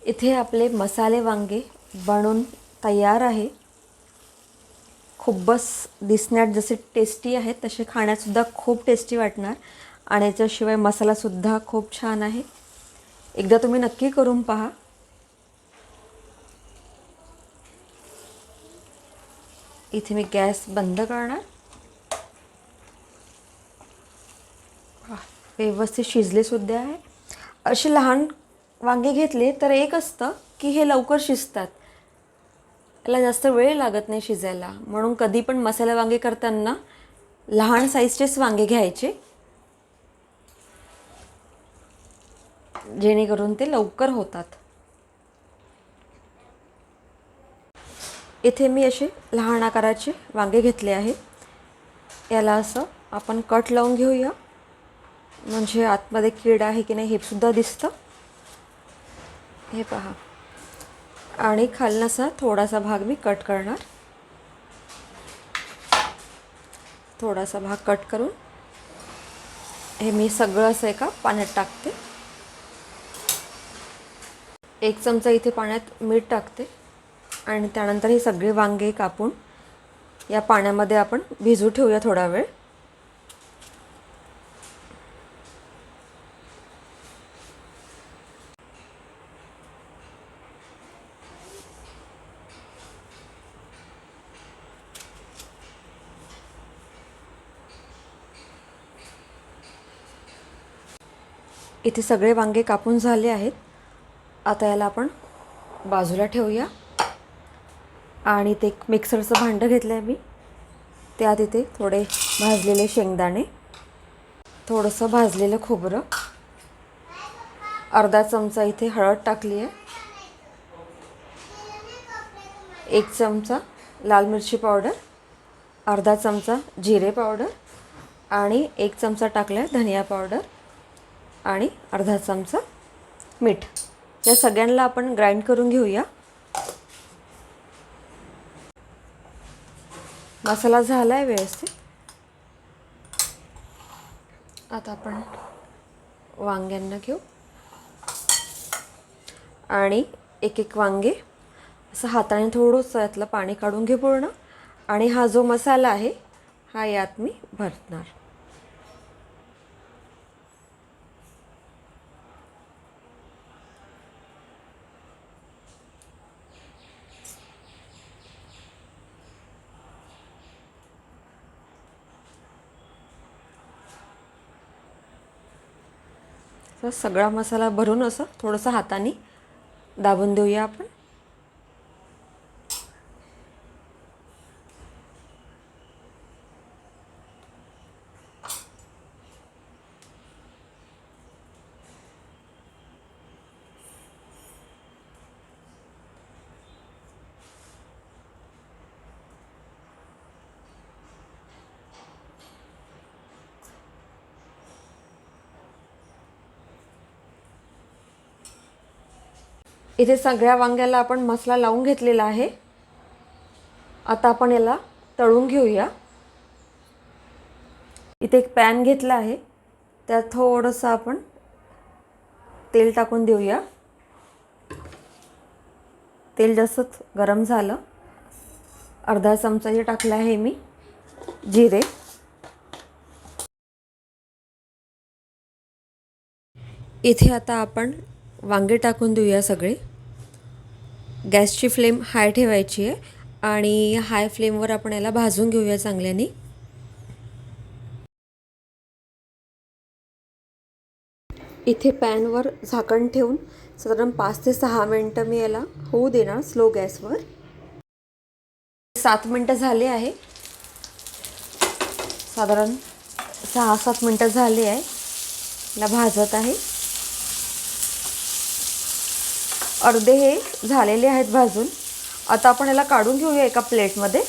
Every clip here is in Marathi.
इथे आपले मसाले वांगे बनून तयार आहे। खूपच दिसण्यात जसे टेस्टी आहेत तसे खाण्यातसुद्धा खूप टेस्टी वाटणार आणि याच्याशिवाय मसालासुद्धा खूप छान आहे। एकदा तुम्ही नक्की करून पहा। इथे मी गॅस बंद करणार। व्यवस्थित शिजले सुद्धा आहे। असे लहान वांगे घेतले तर एक असतं की हे लवकर शिजतात, याला जास्त वेळ लागत नाही शिजायला, म्हणून कधी पण मसाला वांगे करताना लहान साईजचेच वांगे घ्यायचे, जेणेकरून ते लवकर होतात। इथे मी असे लहान आकाराचे वांगे घेतले आहे। याला असं आपण कट लावून घेऊया, म्हणजे आतमध्ये कीड आहे की नाही हे सुद्धा दिसतं। हे पहा, आणि खालून असा थोडासा भाग मी कट करणार। थोडासा भाग कट करून हे मी सगळं असं एका पाण्यात टाकते। 1 चमचा इथे पाण्यात मीठ टाकते आणि त्यानंतर हे सगळे वांगे कापून या पाण्यामध्ये आपण भिजू ठेवूया थोडा वेळ। इथे सगळे वांगे कापून झाले आहेत। आता याला आपण बाजूला ठेवूया आणि ते एक मिक्सरचं भांडं घेतलं आहे मी, त्यात इथे थोडे भाजलेले शेंगदाणे, थोडंसं भाजलेलं खोबरं, अर्धा चमचा इथे हळद टाकली आहे, 1 चमचा लाल मिरची पावडर, अर्धा चमचा जिरे पावडर आणि 1 चमचा टाकला आहे धनिया पावडर आणि अर्धा चमचा मीठ। या सगळ्यांना आपण ग्राइंड करून घेऊया। मसाला झाला आहे व्यवस्थित। आता आपण वांग्यांना घेऊ आणि एक एक वांगे असं हाताने थोडंसं यातलं पाणी काढून घे पूर्ण, आणि हा जो मसाला आहे हा यात मी भरणार। तर सगळा मसाला भरून असं थोडंसं हाताने दाबून देऊया आपण। इथे सगळ्या वांग्याला आपण मसाला लावून घेतलेला आहे। आता आपण याला तळून घेऊया। इथे एक पॅन घेतला आहे, त्यात थोडंसं आपण तेल टाकून देऊया। तेल जास्त गरम झालं, अर्धा चमचा हे टाकला आहे मी जिरे, इथे आता आपण वांगे टाकून देऊया सगळे। गॅसची फ्लेम हाय ठेवायची आहे आणि हाय फ्लेमवर आपण याला भाजून घेऊया चांगल्याने। इथे पॅनवर झाकण ठेवून साधारण 5 ते 6 मिनिटं मी याला होऊ देणार स्लो गॅसवर। 7 मिनिटं झाले आहे, साधारण 6-7 मिनिटं झाले आहे, याला भाजत आहे। अर्धे हे झालेले आहेत भाजून। आता आपण याला काढून घेऊया एका प्लेटमध्ये।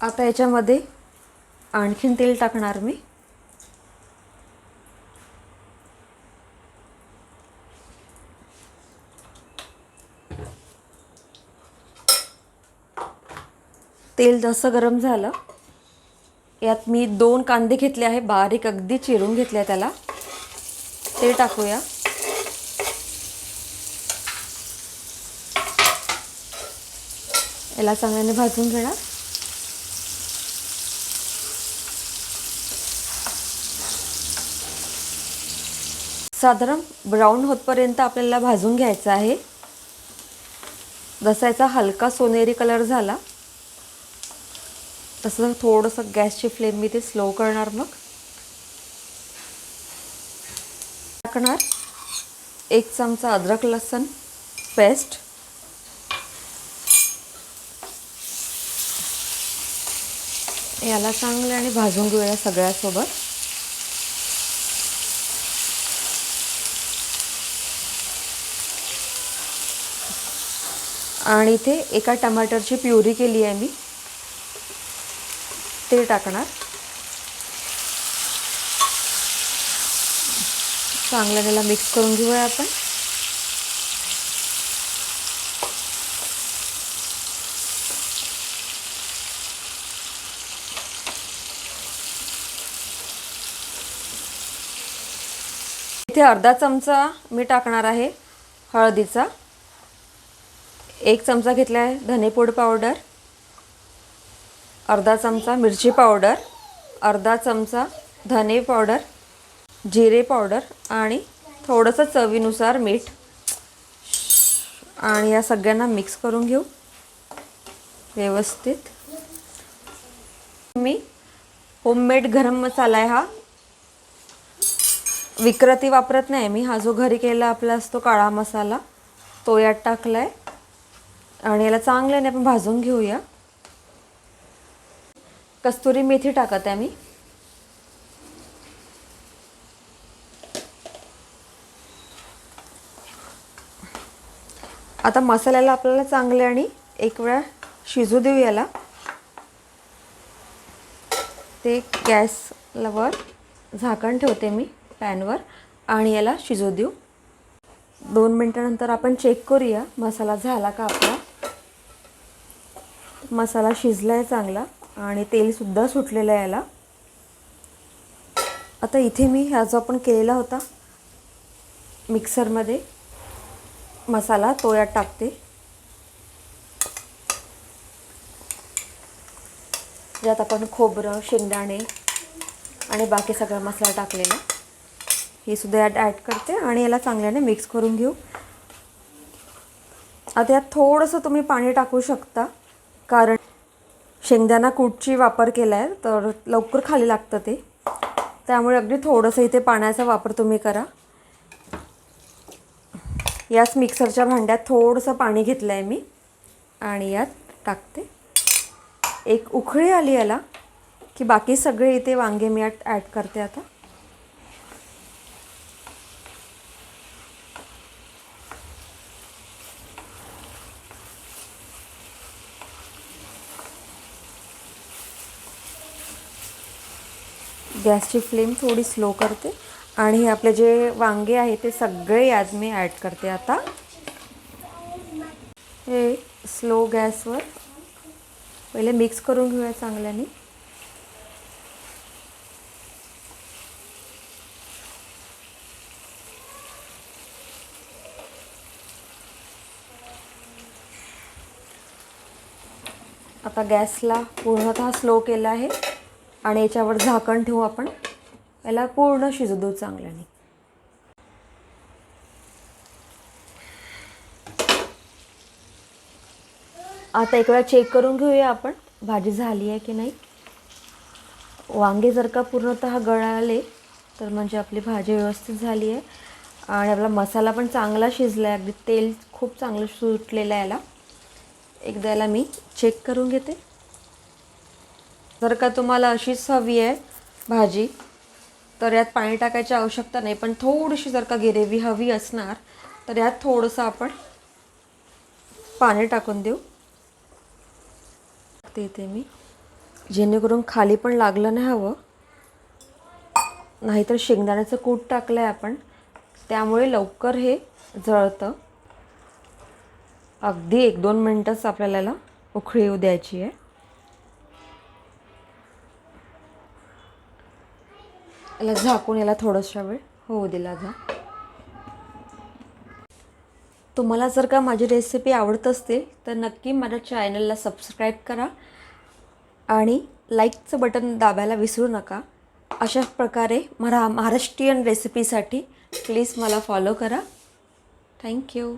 आता याच्यामध्ये आणखीन तेल टाकणार मी. तेल जसं गरम झालं, यात मी 2 कांदे घेतले आहे, बारीक अगदी चिरून घेतले त्याला. ते टाकूया. याला चांगल्याने भाजून घेणार. साधारण ब्राऊन होतपर्यंत आपल्याला भाजून घ्यायचं आहे. जसा याचा हलका सोनेरी कलर झाला तसं थोडंसं गॅसची फ्लेम मी ते स्लो करणार. मग टाकणार 1 चमचा अद्रक लसूण पेस्ट. याला चांगल्याने भाजून घेऊया सगळ्यासोबत. आणि इथे एका टमाटरची प्युरी केली आहे मी, ते टाकणार. चांगलं त्याला मिक्स करून घेऊया आपण. इथे अर्धा चमचा मी टाकणार आहे हळदीचा. 1 चमचा घेतला आहे धनेपूड पावडर, अर्धा चमचा मिरची पावडर, अर्धा चमचा धने पावडर, जिरे पावडर आणि थोडंसं चवीनुसार मीठ. आणि या सगळ्यांना मिक्स करून घेऊ व्यवस्थित. मी होममेड गरम मसाला आहे हा, विक्रती वापरत नाही मी. हा जो घरी केलेला आपला असतो काळा मसाला, तो यात टाकला आहे. आणि याला चांगल्याने आपण भाजून घेऊया. कस्तुरी मेथी टाकत आहे मी. आता मसाल्याला आपल्याला चांगले आणि एक वेळा शिजू देऊ याला. ते गॅसवर झाकण ठेवते मी पॅनवर आणि याला शिजू देऊ. 2 मिनिटानंतर आपण चेक करूया मसाला झाला का आपला. मसाला शिजला आहे चांगला आणि तेलसुद्धा सुटलेलं आहे याला. आता इथे मी हा जो आपण केलेला होता मिक्सरमध्ये मसाला, तो यात टाकते. ज्यात आपण खोबरं, शेंगदाणे आणि बाकी सगळा मसाला टाकलेला, हे सुद्धा यात ॲड करते आणि याला चांगल्याने मिक्स करून घेऊ. आता यात थोडंसं तुम्ही पाणी टाकू शकता, कारण शेंगदाणा कूटची वापर केला आहे तर लवकर खाली लागतं ते. त्यामुळे अगदी थोडंसं इथे पाण्याचा वापर तुम्ही करा. याच मिक्सरच्या भांड्यात थोडंसं पाणी घेतलं आहे मी आणि यात टाकते. एक उकळी आली याला की बाकी सगळे इथे वांगे मी यात ॲड करते. आता गॅसची फ्लेम थोडी स्लो करते आणि हे आपले जे वांगे आहे ते सगळे यात मी ॲड करते. आता हे स्लो गॅसवर पहिले मिक्स करून घेऊया चांगल्याने. आता गॅसला पूर्णतः स्लो केला आहे आणि याच्यावर झाकण ठेवू आपण. याला पूर्ण शिजू देऊ चांगल्याने. आता एक वेळा चेक करून घेऊया आपण भाजी झाली आहे की नाही. वांगे जर का पूर्णतः गळाले तर म्हणजे आपली भाजी व्यवस्थित झाली आहे आणि आपला मसाला पण चांगला शिजला आहे. अगदी तेल खूप चांगलं सुटलेलं आहे याला. एकदा याला मी चेक करून घेते. जर का तुम्हाला अशीच हवी आहे भाजी तर यात पाणी टाकायची आवश्यकता नाही, पण थोडीशी जर का ग्रेव्ही हवी असणार तर यात थोडंसं आपण पाणी टाकून देऊ. इथे मी जेणेकरून खाली पण लागलं नाही हवं. नाहीतर शेंगदाण्याचं कूट टाकलं आहे आपण, त्यामुळे लवकर हे जळतं. अगदी 1-2 मिनटंच आपल्याला याला उकळी येऊ द्यायची आहे. याला झाकून याला थोडासा वेळ होऊ दिला जा. तुम्हाला जर का माझी रेसिपी आवडत असतील तर नक्की माझ्या चॅनलला सबस्क्राईब करा आणि लाईकचं बटन दाबायला विसरू नका. अशा प्रकारे महाराष्ट्रीयन रेसिपीसाठी प्लीज मला फॉलो करा. थँक्यू.